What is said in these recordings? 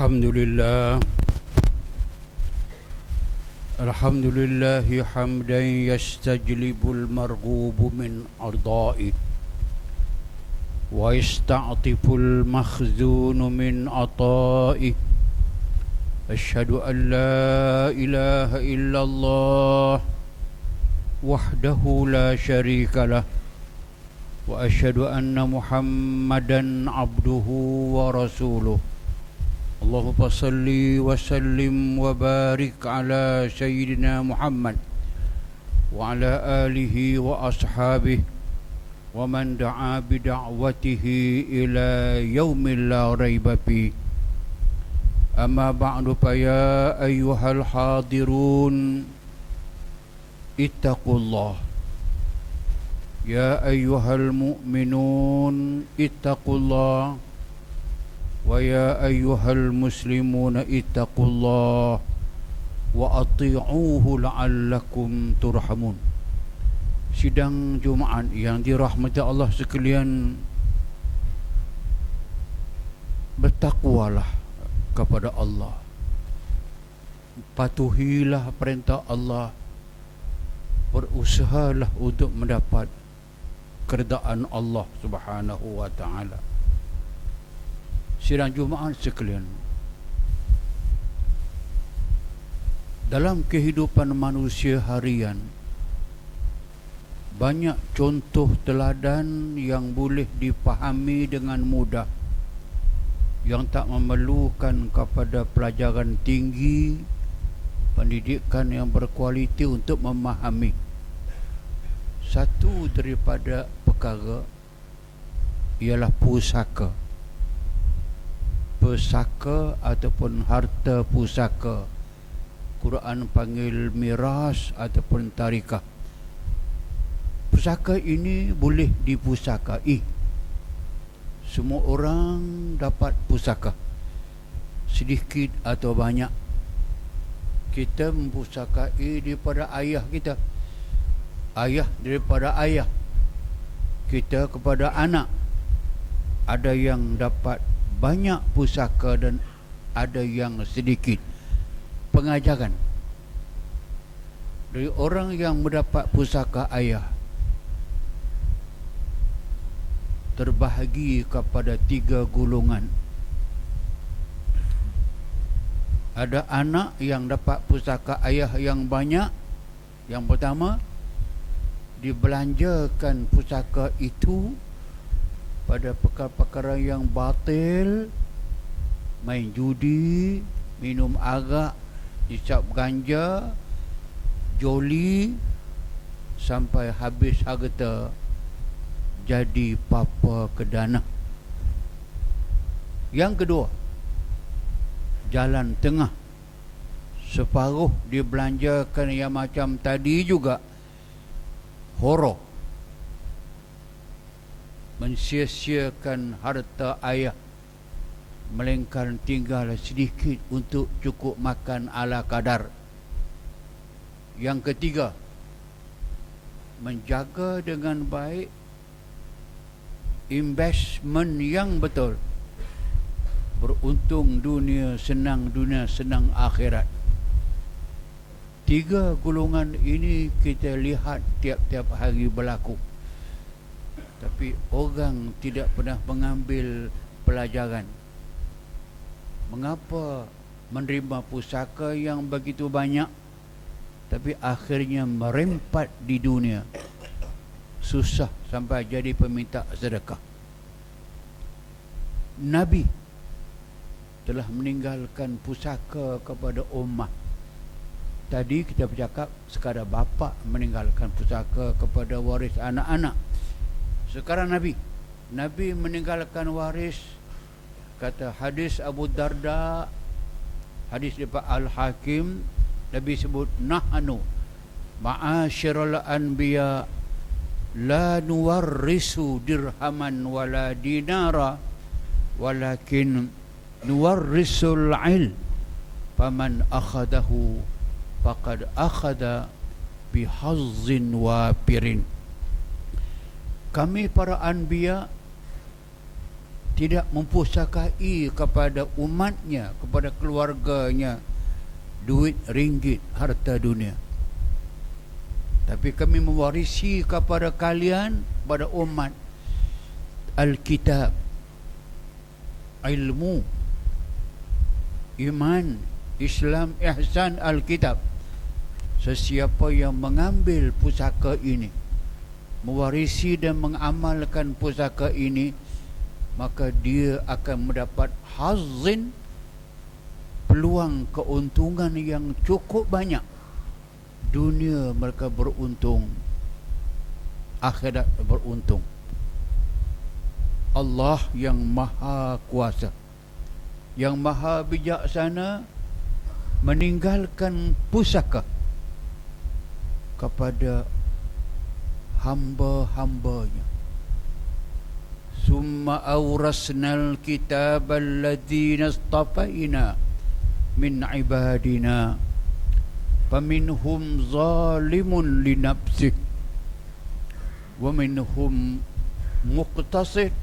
الحمد لله حمدا يستجلب المرغوب من أرضائه ويستعطف المخزون من عطائه. أشهد أن لا إله إلا الله وحده لا شريك له وأشهد أن محمدا عبده ورسوله. اللهم صل وسلم وبارك على سيدنا محمد وعلى آله وأصحابه ومن دعا بدعوته إلى يوم لا ريب فيه. أما بعد فيا أيها الحاضرون اتقوا الله. يا أيها المؤمنون اتقوا الله. ويا أيها المسلمون اتقوا الله وأطيعوه لعلكم ترحمون. Sidang Jumaat yang dirahmati Allah sekalian, bertakwalah kepada Allah, patuhilah perintah Allah, berusahalah untuk mendapat keredaan Allah Subhanahu wa ta'ala. Sidang Jumaat sekalian, dalam kehidupan manusia harian, banyak contoh teladan yang boleh dipahami dengan mudah, yang tak memerlukan kepada pelajaran tinggi, pendidikan yang berkualiti untuk memahami. Satu daripada perkara ialah pusaka. Pusaka ataupun harta pusaka, Quran panggil miras ataupun tarikah. Pusaka ini boleh dipusakai. Semua orang dapat pusaka, sedikit atau banyak. Kita mempusakai daripada ayah kita, ayah daripada ayah, kita kepada anak. Ada yang dapat banyak pusaka dan ada yang sedikit. Pengajaran dari orang yang mendapat pusaka ayah terbahagi kepada 3 golongan. Ada anak yang dapat pusaka ayah yang banyak. Yang pertama, dibelanjakan pusaka itu pada perkara-perkara yang batil, main judi, minum arak, isap ganja, joli, sampai habis harta, jadi papa kedana. Yang kedua, jalan tengah, separuh dibelanjakan yang macam tadi juga, horor, mensia-siakan harta ayah, melainkan tinggal sedikit untuk cukup makan ala kadar. Yang ketiga, menjaga dengan baik investment yang betul, beruntung dunia, senang akhirat. 3 golongan ini kita lihat tiap-tiap hari berlaku, tapi orang tidak pernah mengambil pelajaran. Mengapa menerima pusaka yang begitu banyak, tapi akhirnya merempat di dunia, susah sampai jadi peminta sedekah. Nabi telah meninggalkan pusaka kepada ummah. Tadi kita bercakap sekadar bapa meninggalkan pusaka kepada waris anak-anak. Sekarang Nabi meninggalkan waris. Kata hadis Abu Darda, hadis daripada Al-Hakim, Nabi sebut, nahnu ma'asyiral anbiya la nuwarrisu dirhaman wala dinara walakin nuwarrisul ilm faman akhadahu faqad akhada bihazzin wafirin. Kami para anbiya tidak mempusakai kepada umatnya, kepada keluarganya duit, ringgit, harta dunia. Tapi kami mewarisi kepada kalian, pada umat, Alkitab, ilmu, iman, Islam, ihsan, Alkitab. Sesiapa yang mengambil pusaka ini, mewarisi dan mengamalkan pusaka ini, maka dia akan mendapat hazin, peluang keuntungan yang cukup banyak. Dunia mereka beruntung, akhirat beruntung. Allah yang maha kuasa, yang maha bijaksana, meninggalkan pusaka kepada hamba-hambanya. Summa awrasnal kitab alladhina istafaina min ibadina faminhum zalimun li nafsih wa minhum muqtasid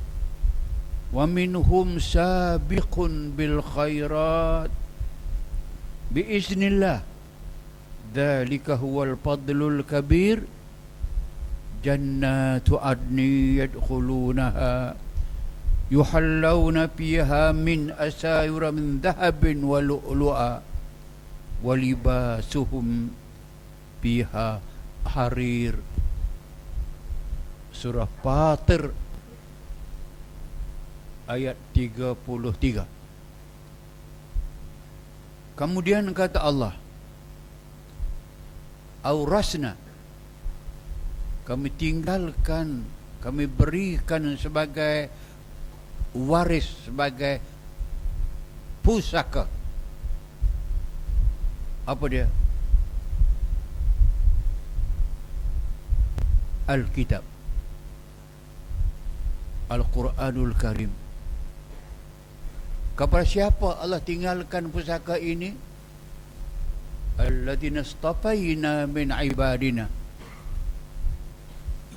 wa minhum sabiqun bil khairat biiznillah. Dzalika huwal fadlul kabir. Jannatu adni yadkhulunaha yuhallawna fiha min asawira min dhahabin wa lu'lu'a wa libasuhum fiha harir. Surah Fatir ayat 33. Kemudian kata Allah, aurasna, kami tinggalkan, kami berikan sebagai waris, sebagai pusaka. Apa dia? Alkitab, Al-Quranul Karim. Kepada siapa Allah tinggalkan pusaka ini? Alladzina istafaina min ibadina.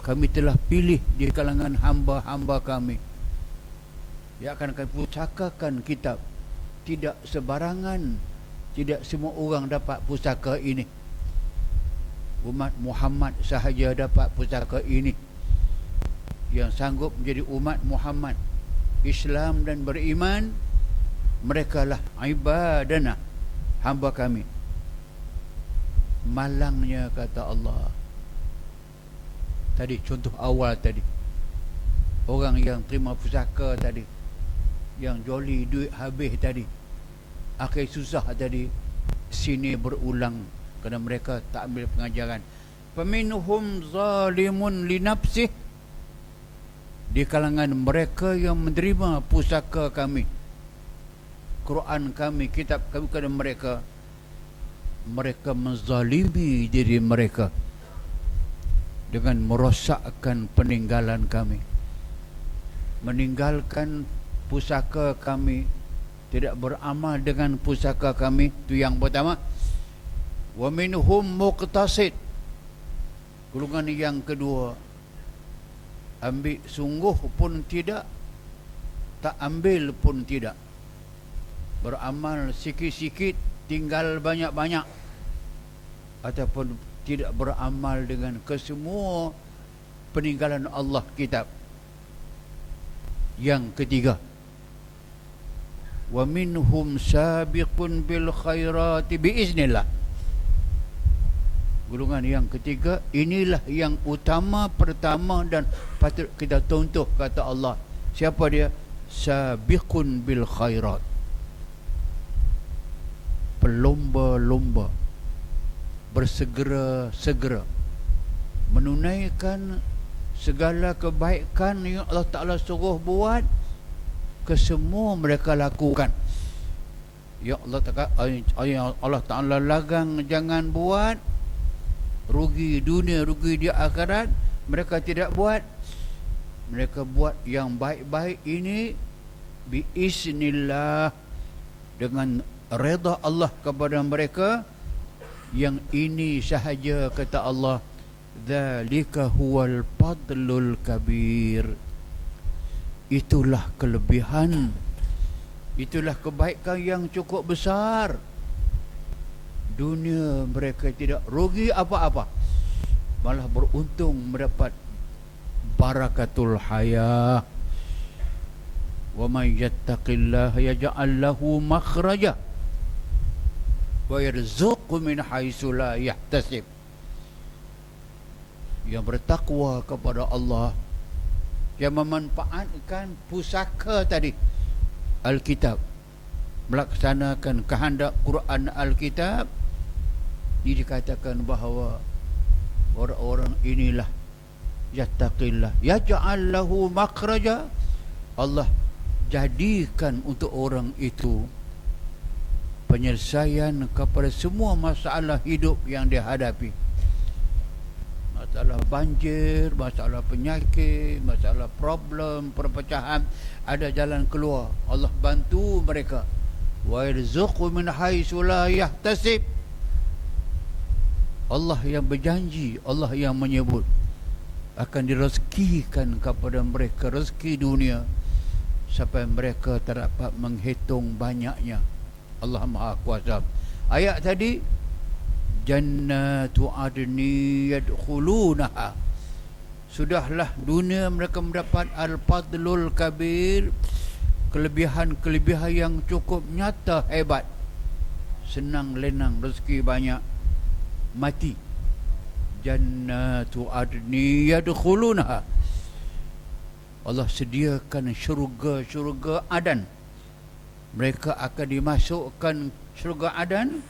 Kami telah pilih di kalangan hamba-hamba kami yang akan kami pusakakan kitab. Tidak sebarangan, tidak semua orang dapat pusaka ini. Umat Muhammad sahaja dapat pusaka ini. Yang sanggup menjadi umat Muhammad, Islam dan beriman, mereka lah ibadana, hamba kami. Malangnya kata Allah tadi, contoh awal tadi, orang yang terima pusaka tadi, yang joli duit habis tadi, akhir susah tadi, sini berulang kerana mereka tak ambil pengajaran. Faminhum zalimun li nafsih, di kalangan mereka yang menerima pusaka kami, Quran kami, kitab kami kepada mereka, mereka menzalimi diri mereka dengan merosakkan peninggalan kami, meninggalkan pusaka kami, tidak beramal dengan pusaka kami. Itu yang pertama. Wa minhum muqtasid, golongan yang kedua, ambil sungguh pun tidak, tak ambil pun tidak, beramal sikit-sikit, tinggal banyak-banyak, ataupun tidak beramal dengan kesemua peninggalan Allah kitab. Yang ketiga, wa minhum sabiqun bil khairati biiznillah. Golongan yang ketiga, inilah yang utama, pertama dan patut kita contoh, kata Allah. Siapa dia? Sabiqun bil khairat, berlomba-lomba, bersegera-segera menunaikan segala kebaikan yang Allah Ta'ala suruh buat, kesemua mereka lakukan. Ya Allah Ta'ala larang jangan buat, rugi dunia, rugi di akhirat, mereka tidak buat. Mereka buat yang baik-baik ini biiznillah, dengan redha Allah kepada mereka. Yang ini sahaja, kata Allah, dzalika huwal fadlul kabir. Itulah kelebihan, itulah kebaikan yang cukup besar. Dunia mereka tidak rugi apa-apa, malah beruntung mendapat barakatul hayah. Wa may yattaqillaha yaj'al lahu makhraja wa yarzuqhu min haitsu la yahtasib. Yang bertakwa kepada Allah, yang memanfaatkan pusaka tadi, Alkitab, melaksanakan kehendak Quran Alkitab, ini dikatakan bahawa orang-orang inilah yattaqillah yaj'al lahu makhraja. Allah jadikan untuk orang itu penyelesaian kepada semua masalah hidup yang dia hadapi. Masalah banjir, masalah penyakit, masalah problem, perpecahan, ada jalan keluar. Allah bantu mereka. Wa yarzuqhu min haitsu la yahtasib. Allah yang berjanji, Allah yang menyebut akan direzekikan kepada mereka rezeki dunia sampai mereka tak dapat menghitung banyaknya. Allah Maha Kuasa. Ayat tadi, jannatu adni yadkhulunaha. Sudahlah dunia mereka mendapat al-fadlul kabir, kelebihan-kelebihan yang cukup nyata, hebat. Senang lenang, rezeki banyak, mati. Jannatu adni yadkhulunaha. Allah sediakan syurga-syurga Adan. Mereka akan dimasukkan syurga Adan.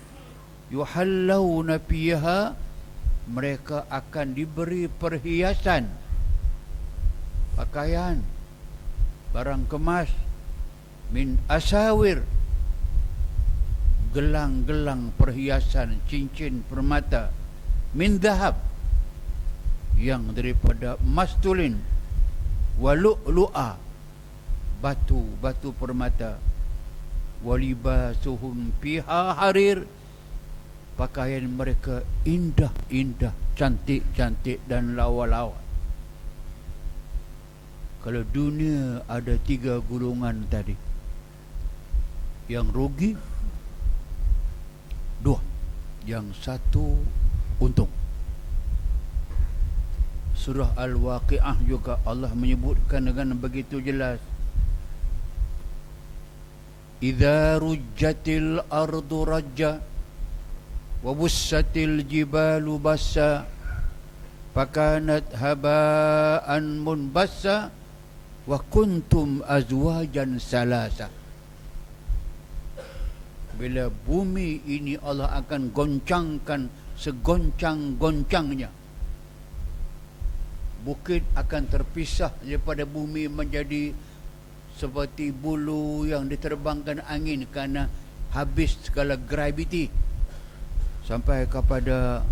Yuhallawna fiha. Mereka akan diberi perhiasan, pakaian, barang kemas, min asawir, gelang-gelang perhiasan, cincin permata, min dahab, yang daripada emas tulin, walu'lu'a, batu permata, walibasuhum fiha harir. Pakaian mereka indah-indah, cantik-cantik dan lawa-lawa. Kalau dunia ada 3 golongan tadi, yang rugi 2, yang 1 untung. Surah Al-Waqi'ah juga Allah menyebutkan dengan begitu jelas, idza rujjatil ardu rajja wa bussatil jibalu bassa fakanat haba'an munbassa wa kuntum azwajan salasa. Bila bumi ini Allah akan goncangkan segoncang-goncangnya, bukit akan terpisah daripada bumi menjadi seperti bulu yang diterbangkan angin kerana habis segala graviti, sampai kepada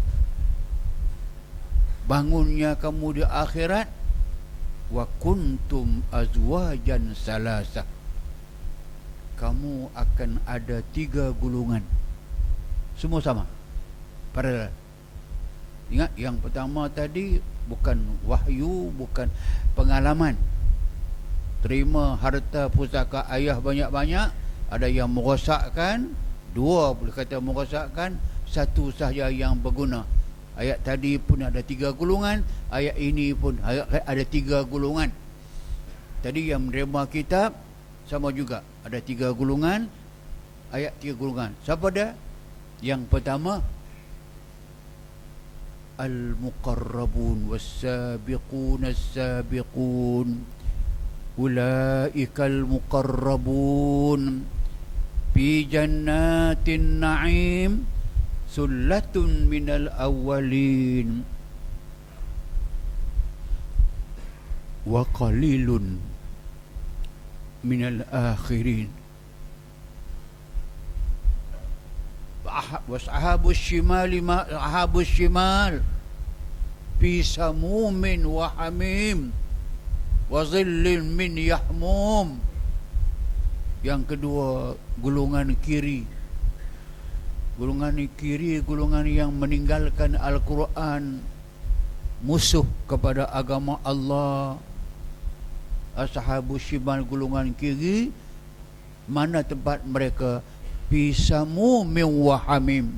bangunnya kamu di akhirat. Wa kuntum azwajan salasa. Kamu akan ada 3 golongan, semua sama, paralel. Ingat, yang pertama tadi bukan wahyu, bukan pengalaman. Terima harta pusaka ayah banyak-banyak, ada yang merosakkan, 2 boleh kata merosakkan, 1 sahaja yang berguna. Ayat tadi pun ada 3 golongan, ayat ini pun ada 3 golongan. Tadi yang menerima kitab sama juga, ada 3 golongan, ayat 3 golongan. Siapa dia? Yang pertama, al-muqarrabun was-sabiqun as-sabiqun ulaikal muqarrabun fi jannatin na'im sullatun minal awwalin wa qalilun minal akhirin. Washabus shimali ma ashabus shimal fi samumin wa hamim wa zillin min yahmum. Yang kedua, golongan kiri. Golongan kiri, golongan yang meninggalkan Al-Quran, musuh kepada agama Allah. ashabus shimal gulungan kiri, mana tempat mereka? Fi samumin wa hamim,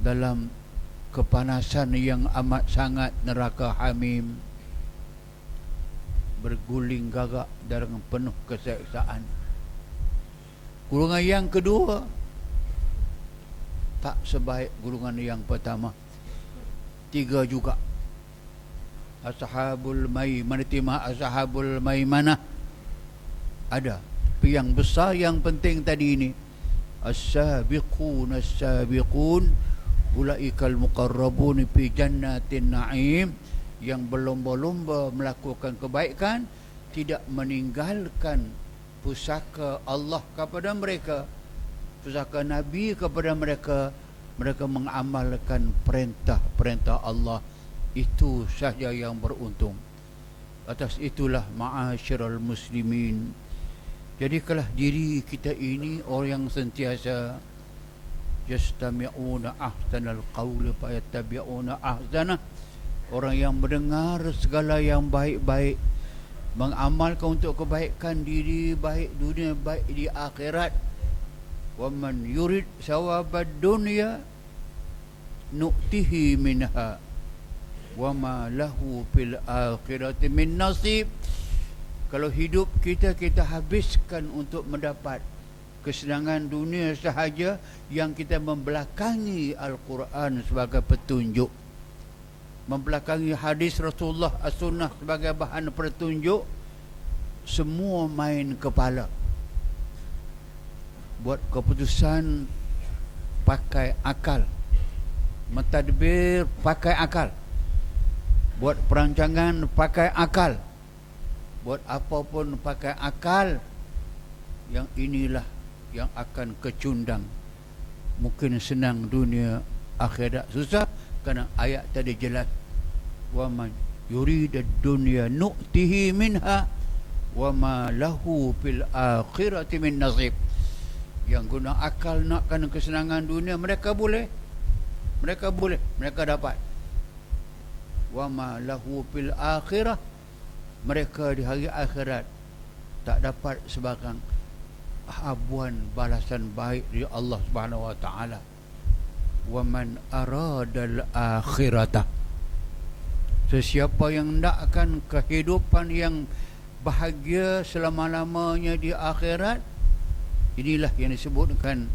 dalam kepanasan yang amat sangat neraka Hamim, berguling gagak dengan penuh keseksaan. Golongan yang kedua tak sebaik golongan yang pertama. 3 juga. Ashabul maimanah, ashabul maimanah ada. Tapi yang besar, yang penting tadi ini, as-sabiqun as-sabiqun ulaikal muqarrabun fi jannatin na'im, yang berlomba-lomba melakukan kebaikan, tidak meninggalkan pusaka Allah kepada mereka, pusaka Nabi kepada mereka. Mereka mengamalkan perintah-perintah Allah. Itu sahaja yang beruntung. Atas itulah ma'asyiral muslimin, jadikanlah diri kita ini orang yang sentiasa yastami'una ahsanal qawli fa yattabi'una ahsanah, orang yang mendengar segala yang baik-baik, mengamalkan untuk kebaikan diri, baik dunia baik di akhirat. Wa man yurid sawabad dunya nu'tihi minha wa ma lahu fil akhirati min nasib. Kalau hidup kita habiskan untuk mendapat kesenangan dunia sahaja, yang kita membelakangi Al-Quran sebagai petunjuk, membelakangi hadis Rasulullah as-sunnah sebagai bahan petunjuk, semua main kepala. Buat keputusan pakai akal, mentadbir pakai akal, buat perancangan pakai akal, buat apapun pakai akal. Yang inilah yang akan kecundang. Mungkin senang dunia, akhirat susah, kerana ayat tadi jelas, wa man yuridad dunya nu'tihi minha wa ma lahu fil akhirati min nasib. Yang guna akal nakkan kesenangan dunia, mereka boleh, mereka dapat. Wa ma lahu fil akhirah, mereka di hari akhirat tak dapat sebarang habuan balasan baik dari Allah Subhanahu wa taala. Wa man aradal akhirata, sesiapa yang hendakkan kehidupan yang bahagia selama-lamanya di akhirat, inilah yang disebutkan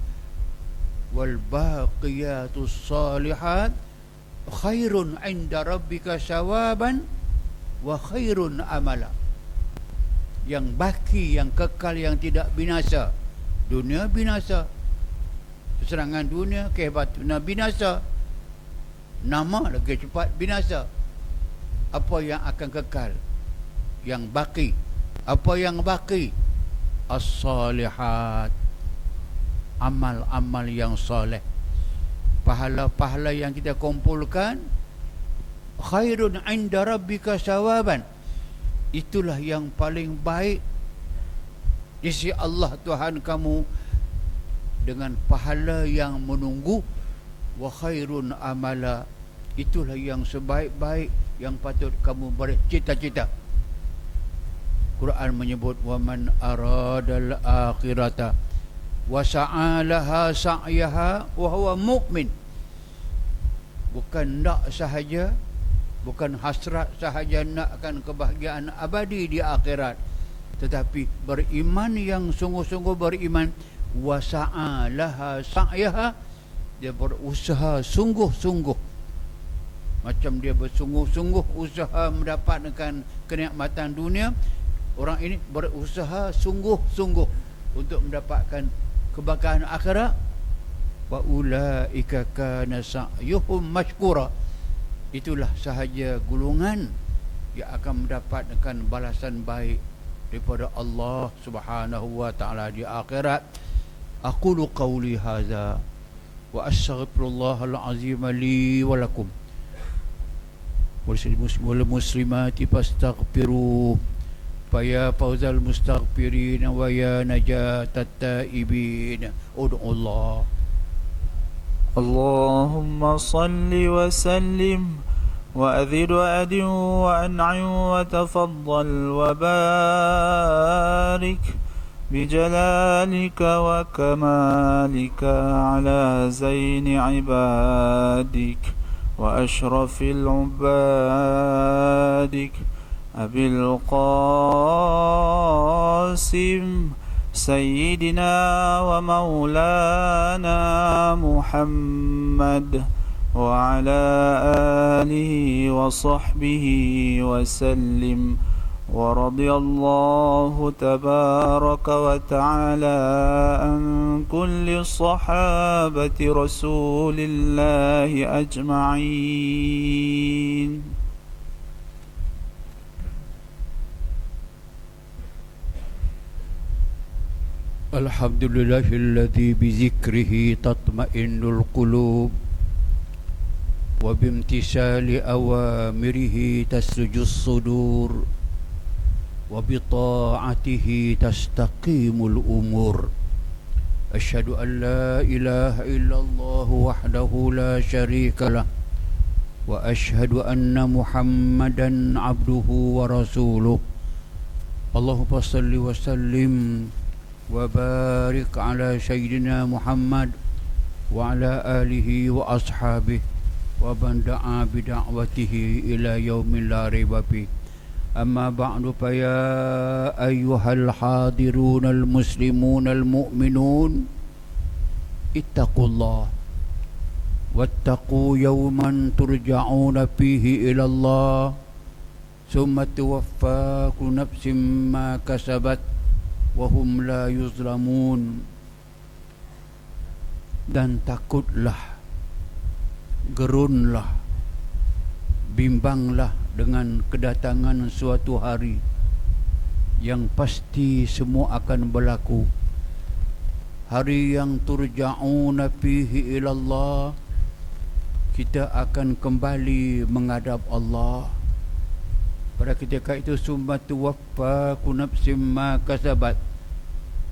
wal baqiyatus salihat khairun 'inda rabbika sawaban wa khairun amala. Yang baki, yang kekal, yang tidak binasa. Dunia binasa, kesenangan dunia, kehebatan binasa, nama lagi cepat binasa. Apa yang akan kekal? Yang baki. Apa yang baki? As-salihat, amal-amal yang soleh, pahala-pahala yang kita kumpulkan. Khairun 'inda rabbika sawaban, itulah yang paling baik di sisi Allah Tuhan kamu, dengan pahala yang menunggu. Wa khairun amala, itulah yang sebaik-baik yang patut kamu bercita-cita. Quran menyebut wa man aradal akhirata wa sa'alaha sa'yaha wa huwa mu'min. Bukan nak sahaja, bukan hasrat sahaja nakkan kebahagiaan abadi di akhirat, tetapi beriman yang sungguh-sungguh beriman. Wa sa'alaha sa'yaha, dia berusaha sungguh-sungguh. Macam dia bersungguh-sungguh usaha mendapatkan kenikmatan dunia, orang ini berusaha sungguh-sungguh untuk mendapatkan kebahagiaan akhirat. Wa ulaika kana sa'yuhum mashkura, itulah sahaja golongan yang akan mendapatkan balasan baik daripada Allah Subhanahu wa taala di akhirat. Aqulu qawli hadza wa astaghfirullahal azim li wa lakum wal muslimati fastaghfiruh fa ya fawzal mustaghfirin wa ya najatat taibin. Ud'ullah. اللهم صل وسلم وأذد وأدن وأنعم وتفضل وبارك بجلالك وكمالك على زين عبادك وأشرف العبادك أبي القاسم سيدنا ومولانا محمد وعلى آله وصحبه وسلم ورضي الله تبارك وتعالى عن كل صحابة رسول الله أجمعين. الحمد لله الذي بذكره تطمئن القلوب وبامتثال أوامره تسج الصدور وبطاعته تستقيم الأمور. أشهد أن لا إله إلا الله وحده لا شريك له وأشهد أن محمدا عبده ورسوله. اللهم صل وسلم وبارك على سيدنا محمد وعلى آله وأصحابه ومن دعا بدعوته إلى يوم لا ريب فيه. أما بعد فيا أيها الحاضرون المسلمون المؤمنون اتقوا الله واتقوا يوما ترجعون فيه إلى الله ثم توفى كل نفس ما كسبت وهم لا يظلمون. Dan takutlah, gerunlah, bimbanglah dengan kedatangan suatu hari yang pasti semua akan berlaku. Hari yang turja'una fihi ilallah, kita akan kembali menghadap Allah. Pada ketika itu summa tuwaffa kullu nafsin ma kasabat,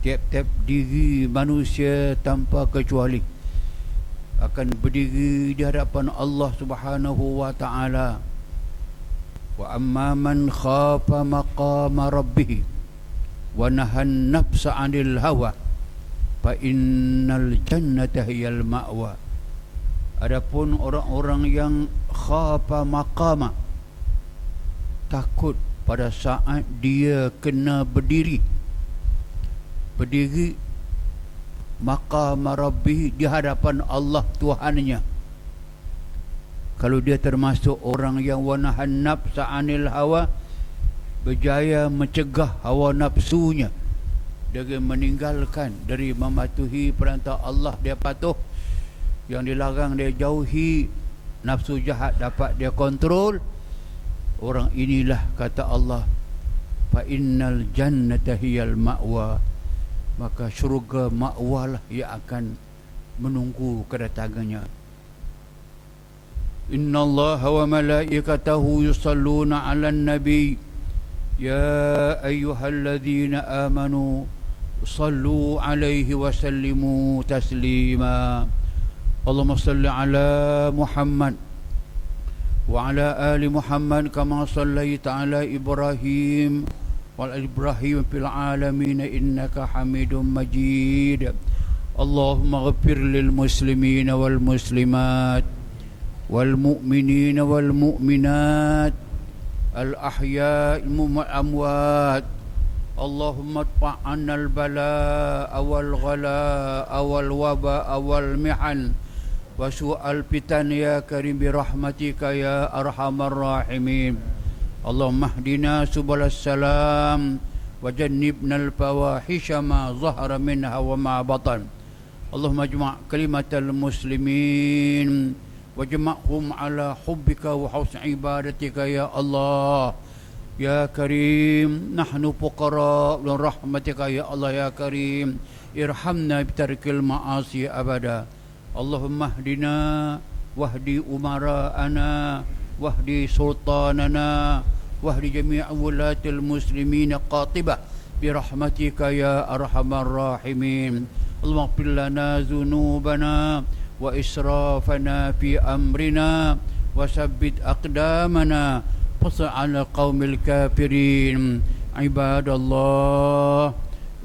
tiap-tiap diri manusia tanpa kecuali akan berdiri di hadapan Allah Subhanahu wa taala. Wa amma man khafa maqama rabbih wa nahan nafsa 'anil hawa fa innal jannata hiyal ma'wa. Adapun orang-orang yang khafa maqama, takut pada saat dia kena berdiri maqam rabbih di hadapan Allah Tuhannya. Kalau dia termasuk orang yang wanahan nafsa anil hawa, berjaya mencegah hawa nafsunya dari meninggalkan, dari mematuhi perintah Allah dia patuh, yang dilarang dia jauhi, nafsu jahat dapat dia kontrol. Orang inilah kata Allah, fa innal jannata hiyal ma'wa, maka syurga ma'walah yang akan menunggu kedatangannya. Innallaha wa malaikatahu yusalluna 'alan nabi ya ayyuhalladzina amanu sallu 'alaihi wa sallimu taslima. Allahumma salli 'ala Muhammad wa 'ala ali Muhammad kama sallaita 'ala Ibrahim wa 'ala Ibrahim fil 'alamin innaka Hamidum Majid. Allahumma ighfir lil muslimina wal muslimat wal mu'minina wal mu'minat al ahya'i wal amwat. Allahumma adfa' al balaa wal ghalaa wal wabaa wal mihan wa su'al fitan ya karim bi rahmatika ya arhamar rahimin. Allahumma hdina subalas salam wa jannibna al fawahisha ma zahara minha wa ma batan. Allahumma jma' kalimatal muslimin wajma'hum ala hubbika wa husni ibadatika ya Allah ya Karim. Nahnu fuqara li rahmatika ya Allah ya Karim. Irhamna bitarkil ma'asi abada. Allahumma hdina wahdi umara'ana wahdi sultanana wahdi jami' wulatil muslimin qatibah birahmatika ya arhamar rahimin. Allahumma ighfir lana dhunubana wa israfana fi amrina وثبت أقدامنا فانصرنا على القوم الكافرين عباد الله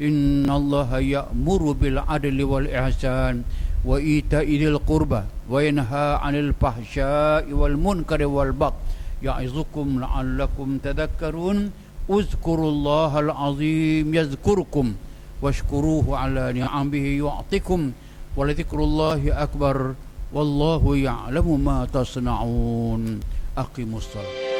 إن الله يأمر بالعدل والإحسان وإيتاء ذي القربى وينهى عن الفحشاء والمنكر والبغي يعظكم لعلكم تذكرون اذكروا الله العظيم يذكركم واشكروه على نعمه يعطكم ولذكر الله أكبر والله يعلم ما تصنعون أقيموا الصلاة